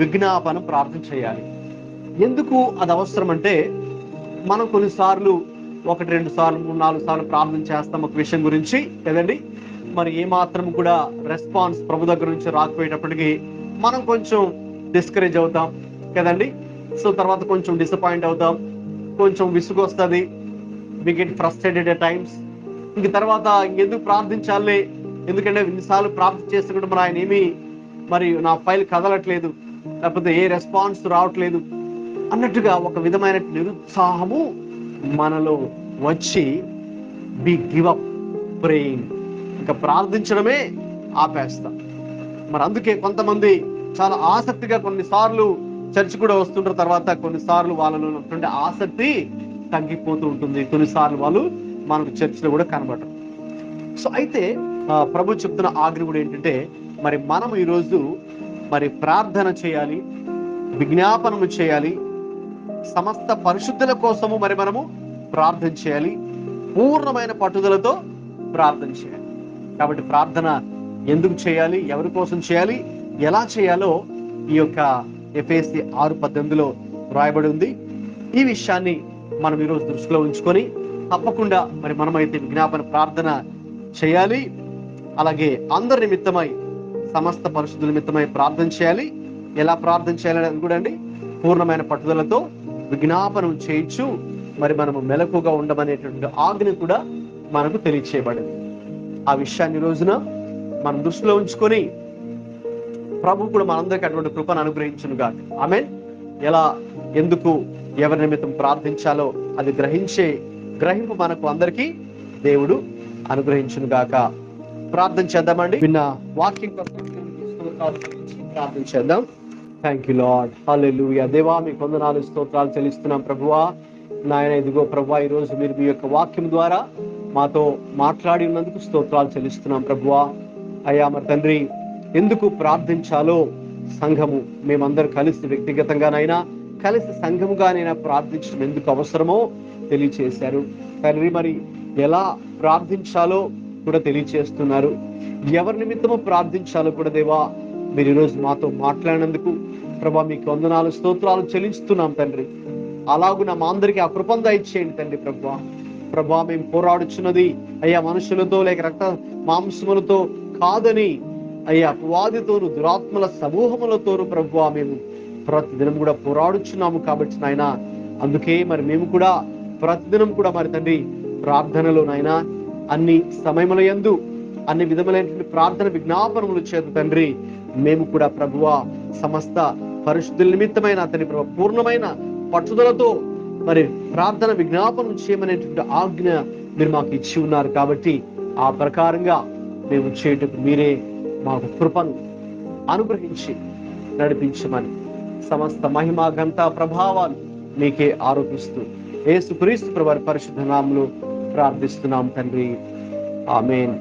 B: విజ్ఞాపనం ప్రార్థన చేయాలి. ఎందుకు అది అవసరం అంటే, మనం కొన్నిసార్లు 1, 2 సార్లు 3, 4 సార్లు ప్రార్థన చేస్తాం ఒక విషయం గురించి కదండి. మరి ఏమాత్రం కూడా రెస్పాన్స్ ప్రభు దగ్గర నుంచి రాకపోయేటప్పటికి మనం కొంచెం డిస్కరేజ్ అవుతాం కదండి. సో తర్వాత కొంచెం డిసప్పాయింట్ అవుతాం, కొంచెం విసుగు వస్తుంది, we get frustrated at times. ఇంక తర్వాత ఇంకెందుకు ప్రార్థించాలి, ఎందుకంటే ఎన్నిసార్లు ప్రార్థన చేస్తే కూడా మరి ఆయన ఏమి మరి నా ఫైల్ కదలట్లేదు, లేకపోతే ఏ రెస్పాన్స్ రావట్లేదు అన్నట్టుగా ఒక విధమైన నిరుత్సాహము మనలో వచ్చి వి గివ్ అప్ ప్రేయింగ్, ఇంకా ప్రార్థించడమే ఆపేస్తాం. మరి అందుకే కొంతమంది చాలా ఆసక్తిగా కొన్నిసార్లు చర్చ్ కూడా వస్తుంటారు, తర్వాత కొన్నిసార్లు వాళ్ళలో ఉన్నటువంటి ఆసక్తి తగ్గిపోతూ ఉంటుంది, కొన్నిసార్లు వాళ్ళు మనకు చర్చిలో కూడా కనబడరు. సో అయితే ప్రభు చెప్తున్న ఆజ్ఞ కూడా ఏంటంటే, మరి మనం ఈరోజు మరి ప్రార్థన చేయాలి, విజ్ఞాపనము చేయాలి, సమస్త పరిశుద్ధుల కోసము మరి మనము ప్రార్థన చేయాలి, పూర్ణమైన పట్టుదలతో ప్రార్థన చేయాలి. కాబట్టి ప్రార్థన ఎందుకు చేయాలి, ఎవరి కోసం చేయాలి, ఎలా చేయాలో ఈ యొక్క ఎఫెసీ 6:18 రాయబడి ఉంది. ఈ విషయాన్ని మనం ఈరోజు దృష్టిలో ఉంచుకొని తప్పకుండా మరి మనమైతే విజ్ఞాపన ప్రార్థన చేయాలి. అలాగే అందరి నిమిత్తమై, సమస్త పరిశుద్ధుల నిమిత్తమై ప్రార్థన చేయాలి. ఎలా ప్రార్థన చేయాలని కూడా అండి, పూర్ణమైన పట్టుదలతో విజ్ఞాపనం చేయొచ్చు. మరి మనము మెలకుగా ఉండమనేటువంటి ఆజ్ఞ కూడా మనకు తెలియచేయబడింది. ఆ విషయాన్ని ఈ రోజున మనం దృష్టిలో ఉంచుకొని ప్రభు కూడా మనందరికీ అటువంటి కృపను అనుగ్రహించును గాక. ఆమేన్. ఎలా, ఎందుకు, ఎవరి నిమిత్తం ప్రార్థించాలో అది గ్రహింపు మనకు అందరికీ దేవుడు అనుగ్రహించును గాక. ప్రార్థన చేద్దామండి. విన్న వాక్యం కోసం ప్రార్థన చేద్దాం. థ్యాంక్ యూ లార్డ్, హల్లెలూయా. దేవా మీకు వందనాలు, స్తోత్రాలు చెల్లిస్తున్నాం ప్రభువా. నాయన ఇదిగో ప్రభువా, ఈ రోజు మీరు మీ యొక్క వాక్యం ద్వారా మాతో మాట్లాడి ఉన్నందుకు స్తోత్రాలు చెల్లిస్తున్నాం ప్రభువా. అయ్యా మరి తండ్రి, ఎందుకు ప్రార్థించాలో సంఘము మేమందరూ కలిసి వ్యక్తిగతంగానైనా కలిసి సంఘముగానైనా ప్రార్థించడం ఎందుకు అవసరమో తెలియచేశారు తండ్రి. మరి ఎలా ప్రార్థించాలో కూడా తెలియచేస్తున్నారు, ఎవరి నిమిత్తమో ప్రార్థించాలో కూడా దేవా మీరు ఈరోజు మాతో మాట్లాడినందుకు ప్రభా మీకు వందనాలు, స్తోత్రాలు చెల్లిస్తున్నాం తండ్రి. అలాగున మా అందరికీ ఆ కృపను దయచేయండి తండ్రి. ప్రభా మేము పోరాడుచున్నది అయ్యా మనుషులతో లేక రక్త మాంసములతో కాదని అయ్యా అపవాదితోను దురాత్మల సమూహములతోను ప్రభువా మేము ప్రతిదినం కూడా పోరాడుచున్నాము. కాబట్టి నాయన అందుకే మరి మేము కూడా ప్రతిదినం కూడా మరి తండ్రి ప్రార్థనలో నాయన అన్ని సమయముల యందు అన్ని విధములైనటువంటి ప్రార్థన విజ్ఞాపనములు చేత తండ్రి మేము కూడా ప్రభువా సమస్త పరిశుద్ధుల నిమిత్తమైన తండ్రి ప్రభు పూర్ణమైన పట్టుదలతో మరి ప్రార్థన విజ్ఞాపనం చేయమనేటువంటి ఆజ్ఞ మీరు మాకు ఇచ్చి ఉన్నారు. కాబట్టి ఆ ప్రకారంగా మేము చేయటకు మీరే మాకు కృపను అనుగ్రహించి నడిపించమని సమస్త మహిమ ఘనత ప్రభావాలు మీకే ఆరోపిస్తూ యేసుక్రీస్తు ప్రభువు పరిశుద్ధ నామములో ప్రార్థిస్తున్నాం తండ్రి. ఆమేన్.